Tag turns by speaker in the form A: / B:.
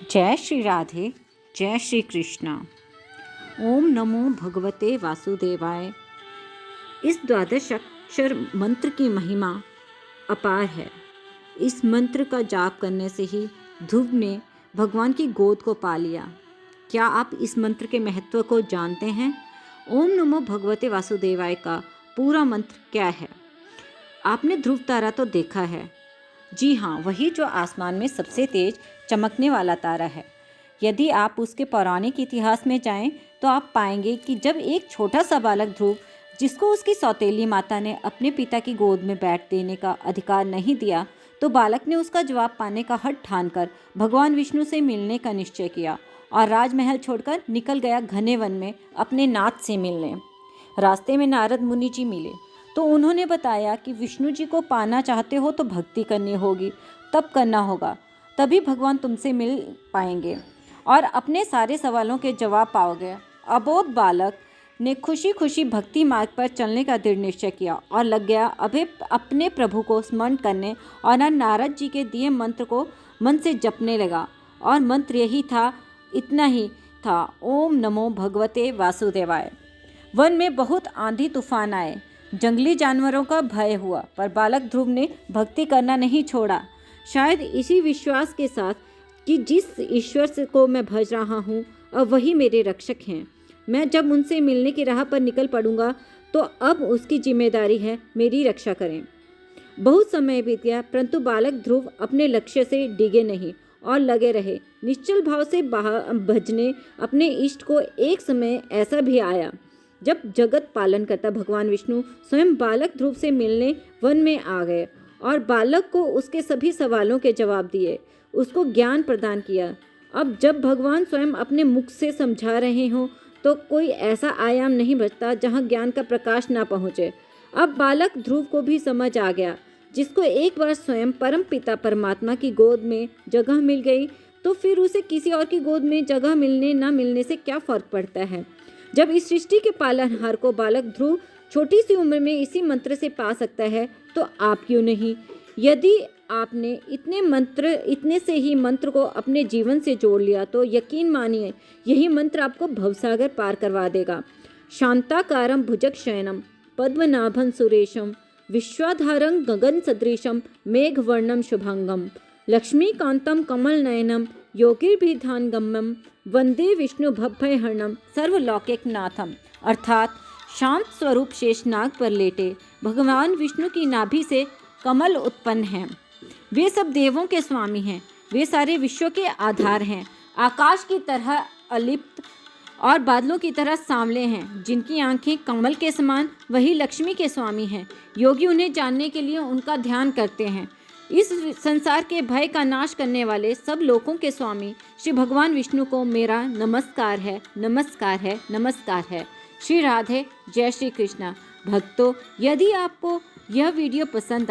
A: जय श्री राधे, जय श्री कृष्णा। ओम नमो भगवते वासुदेवाय। इस द्वादश अक्षर मंत्र की महिमा अपार है। इस मंत्र का जाप करने से ही ध्रुव ने भगवान की गोद को पा लिया। क्या आप इस मंत्र के महत्व को जानते हैं? ओम नमो भगवते वासुदेवाय का पूरा मंत्र क्या है? आपने ध्रुव तारा तो देखा है। जी हाँ, वही जो आसमान में सबसे तेज चमकने वाला तारा है। यदि आप उसके पौराणिक इतिहास में जाएं, तो आप पाएंगे कि जब एक छोटा सा बालक ध्रुव, जिसको उसकी सौतेली माता ने अपने पिता की गोद में बैठ देने का अधिकार नहीं दिया, तो बालक ने उसका जवाब पाने का हठ ठानकर भगवान विष्णु से मिलने का निश्चय किया और राजमहल छोड़कर निकल गया घने वन में अपने नाथ से मिलने। रास्ते में नारद मुनि जी मिले तो उन्होंने बताया कि विष्णु जी को पाना चाहते हो तो भक्ति करनी होगी, तप करना होगा, तभी भगवान तुमसे मिल पाएंगे और अपने सारे सवालों के जवाब पाओगे। अबोध बालक ने खुशी खुशी भक्ति मार्ग पर चलने का दृढ़ निश्चय किया और लग गया अपने प्रभु को स्मरण करने और नारद जी के दिए मंत्र को मन से जपने लगा। और मंत्र यही था, इतना ही था, ओम नमो भगवते वासुदेवाय। वन में बहुत आंधी तूफान आए, जंगली जानवरों का भय हुआ, पर बालक ध्रुव ने भक्ति करना नहीं छोड़ा। शायद इसी विश्वास के साथ कि जिस ईश्वर को मैं भज रहा हूँ अब वही मेरे रक्षक हैं। मैं जब उनसे मिलने की राह पर निकल पड़ूंगा तो अब उसकी जिम्मेदारी है मेरी रक्षा करें। बहुत समय बीत गया, परंतु बालक ध्रुव अपने लक्ष्य से डिगे नहीं और लगे रहे निश्चल भाव से भजने अपने इष्ट को। एक समय ऐसा भी आया जब जगत पालन करता भगवान विष्णु स्वयं बालक ध्रुव से मिलने वन में आ गए और बालक को उसके सभी सवालों के जवाब दिए, उसको ज्ञान प्रदान किया। अब जब भगवान स्वयं अपने मुख से समझा रहे हों तो कोई ऐसा आयाम नहीं बचता जहाँ ज्ञान का प्रकाश ना पहुँचे। अब बालक ध्रुव को भी समझ आ गया, जिसको एक बार स्वयं परम पिता परमात्मा की गोद में जगह मिल गई तो फिर उसे किसी और की गोद में जगह मिलने ना मिलने से क्या फ़र्क पड़ता है। जब इस सृष्टि के पालनहार को बालक ध्रुव छोटी सी उम्र में इसी मंत्र से पा सकता है तो आप क्यों नहीं? यदि आपने इतने से ही मंत्र को अपने जीवन से जोड़ लिया तो यकीन मानिए यही मंत्र आपको भवसागर पार करवा देगा। शांताकारं भुजगशयनं पद्मनाभं सुरेशं विश्वाधारं गगन सदृशं मेघवर्णं शुभांगं लक्ष्मीकांतं कमलनयनं योगिर्भिधानगम्यं वंदे विष्णु भवभयहरणं सर्वलौकिकनाथम। अर्थात शांत स्वरूप शेषनाग पर लेटे भगवान विष्णु की नाभि से कमल उत्पन्न हैं। वे सब देवों के स्वामी हैं, वे सारे विश्व के आधार हैं। आकाश की तरह अलिप्त और बादलों की तरह सांवले हैं, जिनकी आंखें कमल के समान, वही लक्ष्मी के स्वामी हैं। योगी उन्हें जानने के लिए उनका ध्यान करते हैं। इस संसार के भय का नाश करने वाले सब लोगों के स्वामी श्री भगवान विष्णु को मेरा नमस्कार है, नमस्कार है, नमस्कार है। श्री राधे, जय श्री कृष्णा। भक्तों, यदि आपको यह वीडियो पसंद